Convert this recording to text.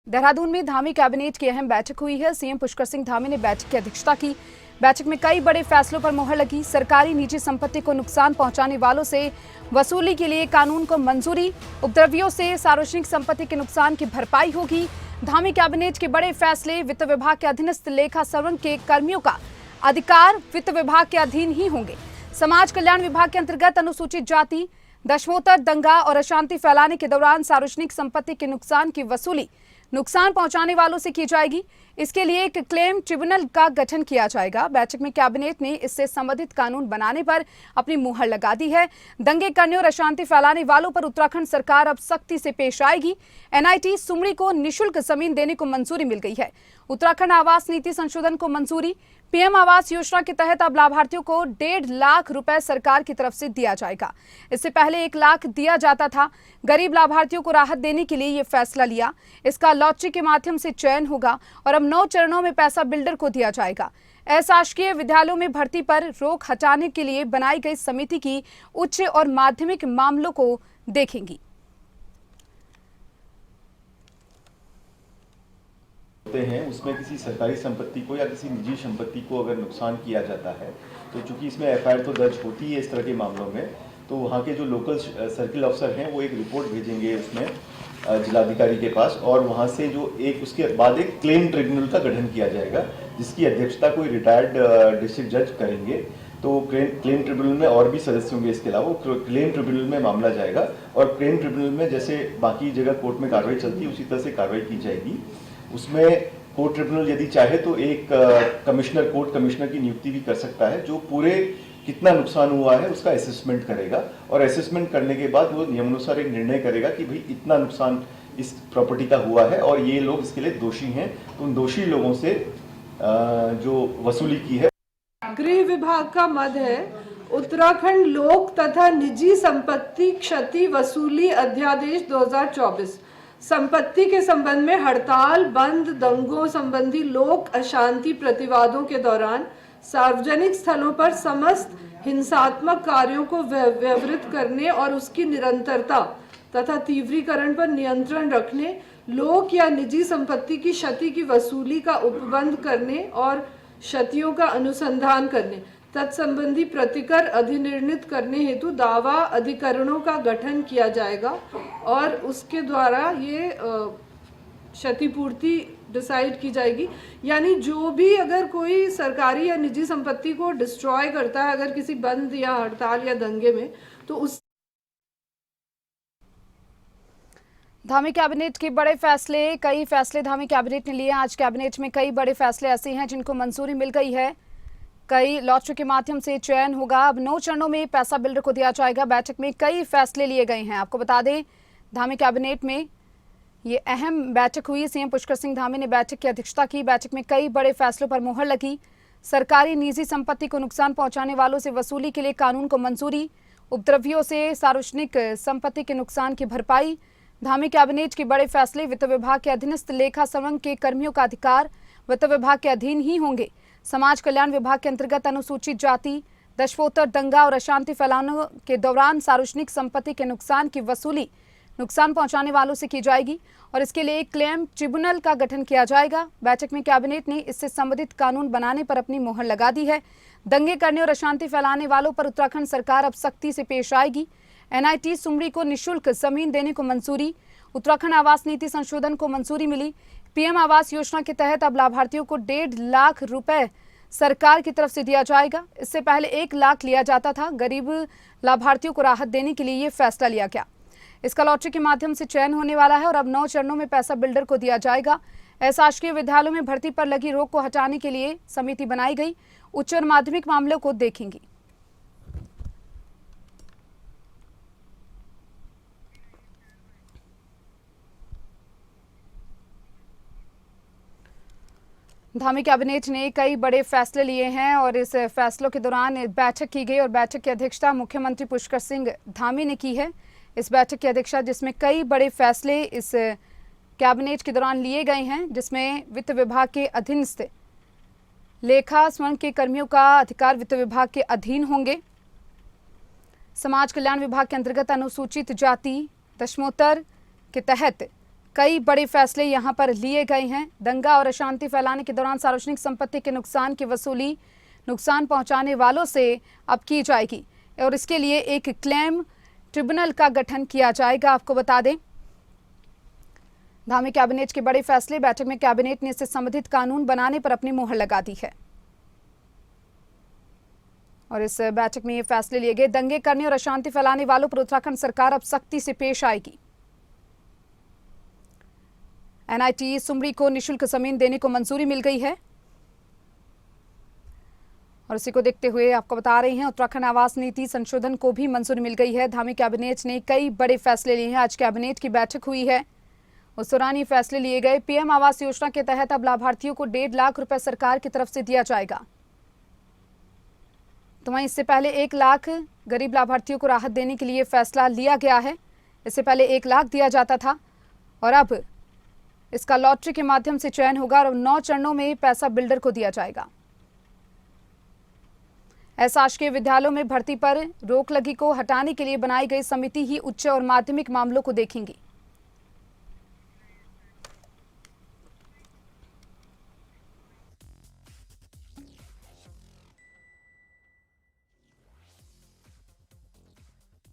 देहरादून में धामी कैबिनेट की अहम बैठक हुई है। सीएम पुष्कर सिंह धामी ने बैठक की अध्यक्षता की। बैठक में कई बड़े फैसलों पर मुहर लगी। सरकारी निजी संपत्ति को नुकसान पहुंचाने वालों से वसूली के लिए कानून को मंजूरी। उपद्रवियों से सार्वजनिक संपत्ति के नुकसान की भरपाई होगी। धामी कैबिनेट के बड़े फैसले। वित्त विभाग के अधीनस्थ लेखा सर्वन के कर्मियों का अधिकार वित्त विभाग के अधीन ही होंगे। समाज कल्याण विभाग के अंतर्गत अनुसूचित जाति, दशमोत्तर, दंगा और अशांति फैलाने के दौरान सार्वजनिक संपत्ति के नुकसान की वसूली नुकसान पहुंचाने वालों से की जाएगी। इसके लिए एक क्लेम ट्रिब्यूनल का गठन किया जाएगा। बैठक में कैबिनेट ने इससे संबंधित कानून बनाने पर अपनी मुहर लगा दी है। दंगे करने और अशांति फैलाने वालों पर उत्तराखंड सरकार अब सख्ती से पेश आएगी। एनआईटी सुमड़ी को निःशुल्क जमीन देने को मंजूरी मिल गई है। उत्तराखंड आवास नीति संशोधन को मंजूरी। पीएम आवास योजना के तहत अब लाभार्थियों को 1.5 लाख रुपए सरकार की तरफ से दिया जाएगा। इससे पहले 1 लाख दिया जाता था। गरीब लाभार्थियों को राहत देने के लिए ये फैसला लिया। इसका लॉटरी के माध्यम से चयन होगा और अब 9 चरणों में पैसा बिल्डर को दिया जाएगा। अशासकीय विद्यालयों में भर्ती पर रोक हटाने के लिए बनाई गई समिति की उच्च और माध्यमिक मामलों को देखेंगी। हैं उसमें किसी सरकारी संपत्ति को या किसी निजी संपत्ति को अगर नुकसान किया जाता है तो चूंकि इसमें एफआईआर तो दर्ज होती है इस तरह के मामलों में, तो वहाँ के जो लोकल सर्किल अफसर हैं वो एक रिपोर्ट भेजेंगे उसमें जिलाधिकारी के पास, और वहाँ से जो उसके बाद एक क्लेम ट्रिब्यूनल का गठन किया जाएगा जिसकी अध्यक्षता कोई रिटायर्ड डिस्ट्रिक्ट जज करेंगे। तो क्लेम ट्रिब्यूनल में और भी सदस्य होंगे। इसके अलावा क्लेम ट्रिब्यूनल में मामला जाएगा और क्लेम ट्रिब्यूनल में जैसे बाकी जगह कोर्ट में कार्रवाई चलती है उसी तरह से कार्रवाई की जाएगी। उसमें कोर्ट ट्रिब्यूनल यदि चाहे तो एक कोर्ट कमिश्नर की नियुक्ति भी कर सकता है जो पूरे कितना नुकसान हुआ है उसका असेसमेंट करेगा, और असेसमेंट करने के बाद वो नियमानुसार एक निर्णय करेगा कि भाई इतना नुकसान इस प्रॉपर्टी का हुआ है और ये लोग इसके लिए दोषी हैं, तो उन दोषी लोगों से जो वसूली की है। गृह विभाग का मद है उत्तराखंड लोक तथा निजी संपत्ति क्षति वसूली अध्यादेश 2024 संपत्ति के संबंध में हड़ताल, बंद, दंगों संबंधी लोक अशांति प्रतिवादों के दौरान सार्वजनिक स्थलों पर समस्त हिंसात्मक कार्यों को व्यवहृत करने और उसकी निरंतरता तथा तीव्रीकरण पर नियंत्रण रखने, लोक या निजी संपत्ति की क्षति की वसूली का उपबंध करने और क्षतियों का अनुसंधान करने, तत्संबंधी प्रतिकर अधिनिर्णित करने हेतु दावा अधिकरणों का गठन किया जाएगा और उसके द्वारा ये क्षतिपूर्ति डिसाइड की जाएगी। यानी जो भी अगर कोई सरकारी या निजी संपत्ति को डिस्ट्रॉय करता है अगर किसी बंद या हड़ताल या दंगे में, तो उस धामी कैबिनेट के बड़े फैसले। कई फैसले धामी कैबिनेट ने लिए। आज कैबिनेट में कई बड़े फैसले ऐसे हैं जिनको मंजूरी मिल गई है। कई लॉटरी के माध्यम से चयन होगा। अब 9 चरणों में पैसा बिल्डर को दिया जाएगा। बैठक में कई फैसले लिए गए हैं। आपको बता दें धामी कैबिनेट में ये अहम बैठक हुई। सीएम पुष्कर सिंह धामी ने बैठक की अध्यक्षता की। बैठक में कई बड़े फैसलों पर मुहर लगी। सरकारी निजी संपत्ति को नुकसान पहुंचाने वालों से वसूली के लिए कानून को मंजूरी। उपद्रवियों से सार्वजनिक संपत्ति के नुकसान की भरपाई। धामी कैबिनेट के बड़े फैसले। वित्त विभाग के अधीनस्थ लेखा सर्वन के कर्मियों का अधिकार वित्त विभाग के अधीन ही होंगे। समाज कल्याण विभाग के अंतर्गत अनुसूचित जाति, दशमोत्तर, दंगा और अशांति फैलाने के दौरान सार्वजनिक संपत्ति के नुकसान की वसूली नुकसान पहुंचाने वालों से की जाएगी और इसके लिए एक क्लेम ट्रिब्यूनल का गठन किया जाएगा। बैठक में कैबिनेट ने इससे संबंधित कानून बनाने पर अपनी मुहर लगा दी है। दंगे करने और अशांति फैलाने वालों पर उत्तराखंड सरकार अब सख्ती से पेश आएगी। एनआईटी सुमड़ी को निःशुल्क जमीन देने को मंजूरी। उत्तराखंड आवास नीति संशोधन को मंजूरी मिली। पीएम आवास योजना के तहत अब लाभार्थियों को 1.5 लाख रुपए सरकार की तरफ से दिया जाएगा। इससे पहले 1 लाख लिया जाता था। गरीब लाभार्थियों को राहत देने के लिए ये फैसला लिया गया। इसका लॉटरी के माध्यम से चयन होने वाला है और अब 9 चरणों में पैसा बिल्डर को दिया जाएगा। अशासकीय विद्यालयों में भर्ती पर लगी रोक को हटाने के लिए समिति बनाई गई। उच्च और माध्यमिक मामलों को देखेंगी। धामी कैबिनेट ने कई बड़े फैसले लिए हैं और इस फैसलों के दौरान बैठक की गई और बैठक की अध्यक्षता मुख्यमंत्री पुष्कर सिंह धामी ने की है। इस बैठक की अध्यक्षता जिसमें कई बड़े फैसले इस कैबिनेट के दौरान लिए गए हैं, जिसमें वित्त विभाग के अधीनस्थ लेखा सर्वन के कर्मियों का अधिकार वित्त विभाग के अधीन होंगे। समाज कल्याण विभाग के अंतर्गत अनुसूचित जाति, दशमोत्तर के तहत कई बड़े फैसले यहां पर लिए गए हैं। दंगा और अशांति फैलाने के दौरान सार्वजनिक संपत्ति के नुकसान की वसूली नुकसान पहुंचाने वालों से अब की जाएगी और इसके लिए एक क्लेम ट्रिब्यूनल का गठन किया जाएगा। आपको बता दें, धामी कैबिनेट के बड़े फैसले। बैठक में कैबिनेट ने इससे संबंधित कानून बनाने पर अपनी मुहर लगा दी है और इस बैठक में ये फैसले लिए गए। दंगे करने और अशांति फैलाने वालों पर उत्तराखंड सरकार अब सख्ती से पेश आएगी। एनआईटी सुमरी को निशुल्क जमीन देने को मंजूरी मिल गई है और इसी को देखते हुए आपको बता रहे हैं उत्तराखंड आवास नीति संशोधन को भी मंजूरी मिल गई है। धामी कैबिनेट ने कई बड़े फैसले लिए हैं। आज कैबिनेट की बैठक हुई है, उस दौरान ये फैसले लिए गए। पीएम आवास योजना के तहत अब लाभार्थियों को 1.5 लाख रुपए सरकार की तरफ से दिया जाएगा। तो वहीं इससे पहले 1 लाख गरीब लाभार्थियों को राहत देने के लिए फैसला लिया गया है। इससे पहले 1 लाख दिया जाता था और अब इसका लॉटरी के माध्यम से चयन होगा और 9 चरणों में पैसा बिल्डर को दिया जाएगा। अशासकीय विद्यालयों में भर्ती पर रोक लगी को हटाने के लिए बनाई गई समिति ही उच्च और माध्यमिक मामलों को देखेंगी।